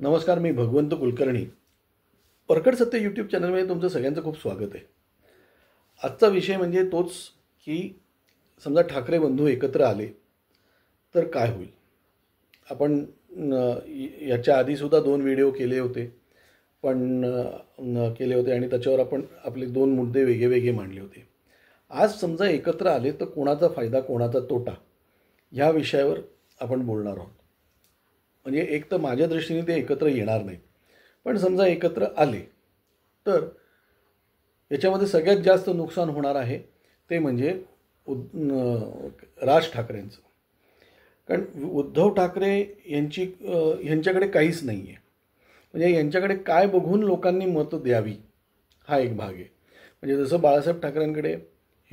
नमस्कार, मी भगवंत कुलकर्णी. परखड सत्य यूट्यूब चॅनलमध्ये तुमचं सगळ्यांचं खूप स्वागत आहे. आजचा विषय म्हणजे तोच की समजा ठाकरे बंधू एकत्र आले तर काय होईल. आपण याच्या आधीसुद्धा 2 व्हिडिओ केले होते आणि त्याच्यावर आपण आपले 2 मुद्दे वेगळे मांडले होते. आज समजा एकत्र आले तर कोणाचा फायदा कोणाचा तोटा ह्या विषयावर आपण बोलणार आहोत. म्हणजे एक तर माझ्या दृष्टीने ते एकत्र येणार नाहीत, पण समजा एकत्र आले तर याच्यामध्ये सगळ्यात जास्त नुकसान होणार आहे ते म्हणजे राज ठाकरेंचं. कारण उद्धव ठाकरे यांच्याकडे काहीच नाही आहे. म्हणजे यांच्याकडे काय बघून लोकांनी मतं द्यावी हा एक भाग आहे. म्हणजे जसं बाळासाहेब ठाकरेंकडे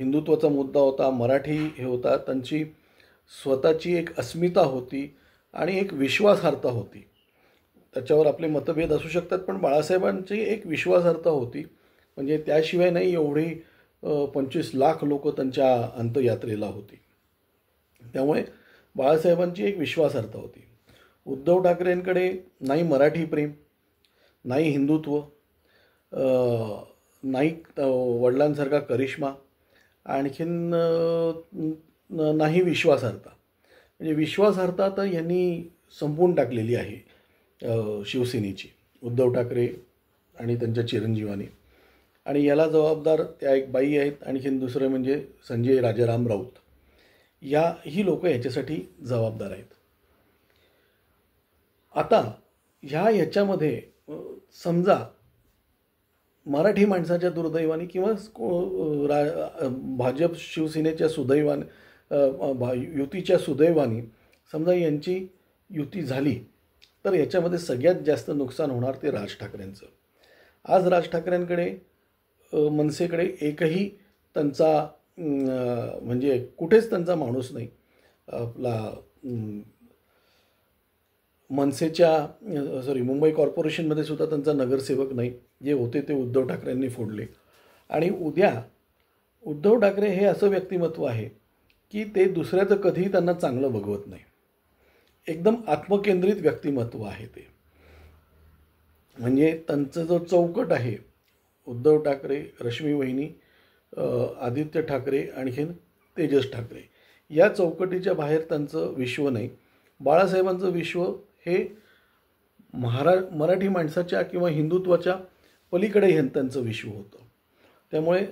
हिंदुत्वाचा मुद्दा होता, मराठी हे होता, त्यांची स्वतःची एक अस्मिता होती आणि एक विश्वासार्हता होती. त्याच्यावर आपले मतभेद असू शकतात, पण बाळासाहेबांची एक विश्वासार्हता होती. म्हणजे त्याशिवाय नाही एवढी 25 लाख लोक त्यांच्या अंत्ययात्रेला होती. त्यामुळे बाळासाहेबांची एक विश्वासार्हता होती. उद्धव ठाकरेंकडे नाही मराठी प्रेम, नाही हिंदुत्व, नाही वडिलांसारखा करिश्मा, आणखीन नाही विश्वासार्हता. म्हणजे विश्वासार्हता तर यांनी संपवून टाकलेली आहे शिवसेनेची, उद्धव ठाकरे आणि त्यांच्या चिरंजीवानी. आणि याला जबाबदार त्या एक बाई आहेत, आणखीन दुसरं म्हणजे संजय राजाराम राऊत. ही लोक याच्यासाठी जबाबदार आहेत. आता याच्यामध्ये समजा मराठी माणसाच्या दुर्दैवाने किंवा भाजप शिवसेनेच्या सुदैवाने, युतीच्या सुदैवाने समजा यांची युती झाली तर याच्यामध्ये सगळ्यात जास्त नुकसान होणार ते राज ठाकरेंचं. आज राज ठाकरेंकडे मनसेकडे एकही त्यांचा म्हणजे कुठेच त्यांचा माणूस नाही. आपला मुंबई कॉर्पोरेशनमध्ये सुद्धा त्यांचा नगरसेवक नाही. जे होते ते उद्धव ठाकरेंनी फोडले. आणि उद्या उद्धव ठाकरे हे असं व्यक्तिमत्व आहे की ते दुसऱ्याचं कधीही त्यांना चांगलं बघवत नाही. एकदम आत्मकेंद्रित व्यक्तिमत्व आहे ते. म्हणजे त्यांचं जो चौकट आहे, उद्धव ठाकरे, रश्मी वहिनी, आदित्य ठाकरे, आणखीन तेजस ठाकरे, या चौकटीच्या बाहेर त्यांचं विश्व नाही. बाळासाहेबांचं विश्व हे मराठी माणसाच्या किंवा हिंदुत्वाच्या पलीकडे त्यांचं विश्व होतं. त्यामुळे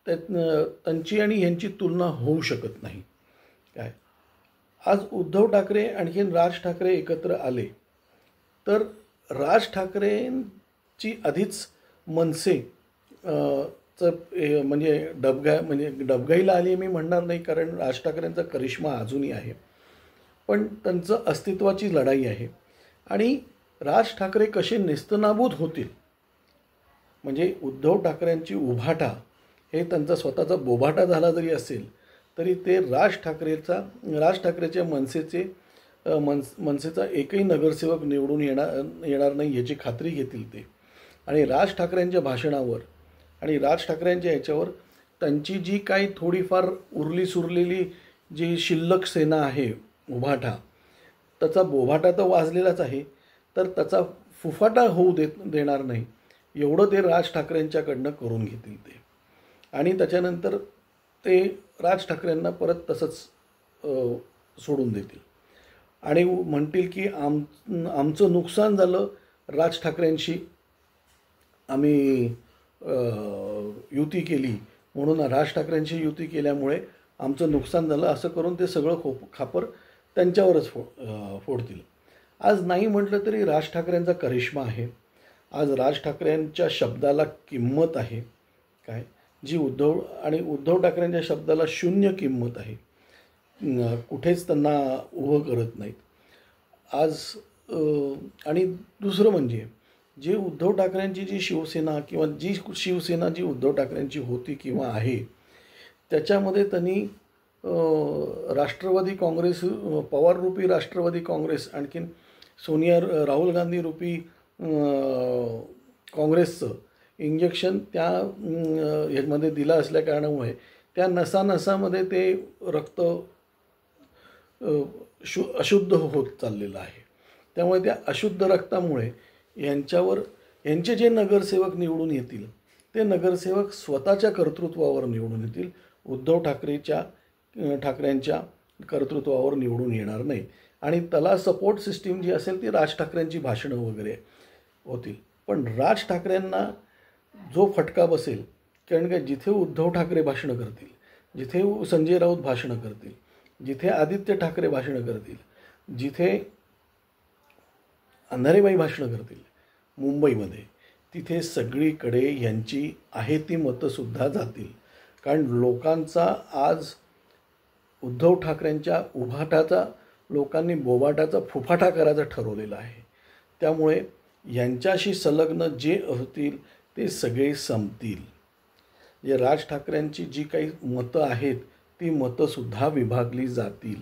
त्यांची आणि ह्यांची तुलना होऊ शकत नाही. काय आज उद्धव ठाकरे आणखीन राज ठाकरे एकत्र आले तर राज ठाकरेंची आधीच मनसे म्हणजे डबघाईला आली मी म्हणणार नाही, कारण राज ठाकरेंचा करिश्मा अजूनही आहे, पण त्यांचं अस्तित्वाची लढाई आहे. आणि राज ठाकरे कसे नेस्तनाबूत होतील, म्हणजे उद्धव ठाकरेंची उभाटा हे त्यांचा स्वतःचा बोभाटा झाला जरी असेल तरी ते राज ठाकरेच्या मनसेचा एकही नगरसेवक निवडून येणार नाही याची खात्री घेतील ते. आणि राज ठाकरेंच्या भाषणावर आणि राज ठाकरेंच्या याच्यावर त्यांची जी काही थोडीफार उरली सुरलेली जी शिल्लक सेना आहे उभाटा, त्याचा बोभाटा तर वाजलेलाच आहे, तर त्याचा फुफाटा होऊ देणार नाही एवढं ते राज ठाकरेंच्याकडनं करून घेतील ते. आणि त्याच्यानंतर ते राज ठाकरेंना परत तसंच सोडून देतील आणि म्हणतील की आमचं नुकसान झालं, राज ठाकरेंशी आम्ही युती केली म्हणून, राज ठाकरेंशी युती केल्यामुळे आमचं नुकसान झालं, असं करून ते सगळं खापर त्यांच्यावरच फोडतील. आज नाही म्हटलं तरी राज ठाकरेंचा करिश्मा आहे. आज राज ठाकरेंच्या शब्दाला किंमत आहे, काय जी उद्धव ठाकरेंच्या शब्दाला शून्य किंमत आहे. कुठेच त्यांना उभं करत नाहीत आज. आणि दुसरं म्हणजे जे उद्धव ठाकरेंची जी शिवसेना किंवा जी शिवसेना जी उद्धव ठाकरेंची होती किंवा आहे, त्याच्यामध्ये त्यांनी राष्ट्रवादी काँग्रेस, पवाररूपी राष्ट्रवादी काँग्रेस, आणखीन राहुल गांधी रूपी काँग्रेसचं इंजेक्शन त्या ह्यामध्ये दिलं असल्या कारणामुळे त्या नसामध्ये ते रक्त अशुद्ध होत चाललेलं आहे. त्यामुळे त्या अशुद्ध रक्तामुळे यांचे जे नगरसेवक निवडून येतील ते नगरसेवक स्वतःच्या कर्तृत्वावर निवडून येतील, उद्धव ठाकरेंच्या कर्तृत्वावर निवडून येणार नाही. आणि त्याला सपोर्ट सिस्टीम जी असेल ती राज ठाकरेंची भाषणं वगैरे होतील. पण राज ठाकरेंना जो फटका बसेल, कारण का जिथे उद्धव ठाकरे भाषणं करतील, जिथे संजय राऊत भाषणं करतील, जिथे आदित्य ठाकरे भाषणं करतील, जिथे अंधारेबाई भाषणं करतील मुंबईमध्ये, तिथे सगळीकडे यांची आहे ती मतंसुद्धा जातील. कारण लोकांचा आज उद्धव ठाकरेंच्या उभाटाचा लोकांनी बोबाटाचा फुफाटा करायचा ठरवलेला आहे. त्यामुळे यांच्याशी संलग्न जे होतील ते सगळे संपतील. जे राज ठाकरेंची जी काही मतं आहेत ती मतंसुद्धा विभागली जातील.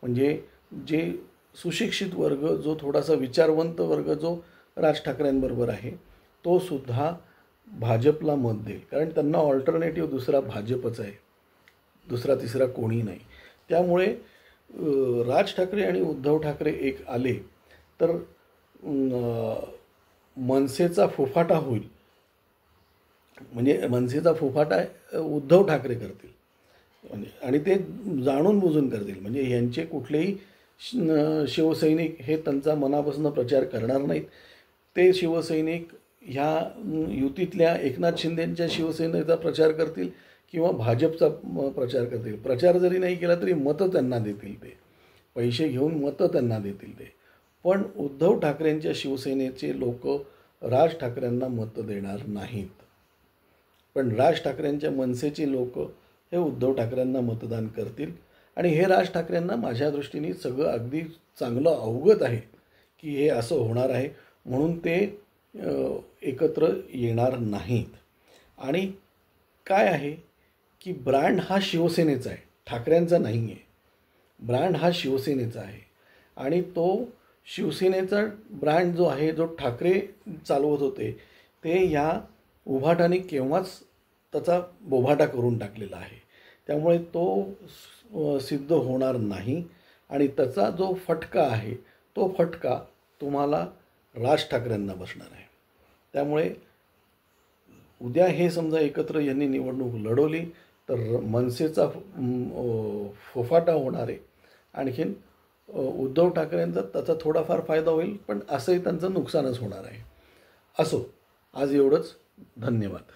म्हणजे जे सुशिक्षित वर्ग, जो थोडासा विचारवंत वर्ग जो राज ठाकरेंबरोबर आहे, तो सुद्धा भाजपला मत देईल. कारण त्यांना ऑल्टरनेटिव्ह दुसरा भाजपच आहे, दुसरा तिसरा कोणी नाही. त्यामुळे राज ठाकरे आणि उद्धव ठाकरे एक आले तर मनसेचा फुफाटा होईल. म्हणजे मनसेचा फुफाटा उद्धव ठाकरे करतील म्हणजे, आणि ते जाणून बुजून करतील. म्हणजे यांचे कुठलेही शिवसैनिक हे त्यांचा मनापासून प्रचार करणार नाहीत. ते शिवसैनिक ह्या युतीतल्या एकनाथ शिंदेंच्या शिवसेनेचा प्रचार करतील किंवा भाजपचा प्रचार करतील. प्रचार जरी नाही केला तरी मतं त्यांना देतील, ते पैसे घेऊन मतं त्यांना देतील ते. पण उद्धव ठाकरेंच्या शिवसेनेचे लोक राज ठाकरेंना मतं देणार नाहीत. पण राज ठाकरेंच्या मनसेची लोक हे उद्धव ठाकरेंना मतदान करतील. आणि हे राज ठाकरेंना माझ्या दृष्टीने सगळं अगदी चांगलं अवगत आहे की हे असं होणार आहे, म्हणून ते एकत्र येणार नाहीत. आणि काय आहे की ब्रँड हा शिवसेनेचा आहे, ठाकरेंचा नाही आहे. ब्रँड हा शिवसेनेचा आहे आणि तो शिवसेनेचा ब्रँड जो आहे, जो ठाकरे चालवत होते, ते ह्या उभाटाने केव्हाच त्याचा बोभाटा करून टाकलेला आहे. त्यामुळे तो सिद्ध होणार नाही आणि त्याचा जो फटका आहे तो फटका तुम्हाला राज ठाकरेंना बसणार आहे. त्यामुळे उद्या हे समजा एकत्र यांनी निवडणूक लढवली तर मनसेचा फुफाटा होणार आहे. आणखीन उद्धव ठाकरेंचा त्याचा थोडाफार फायदा होईल, पण असंही त्यांचं नुकसानच होणार आहे. असो, आज एवढंच. धन्यवाद.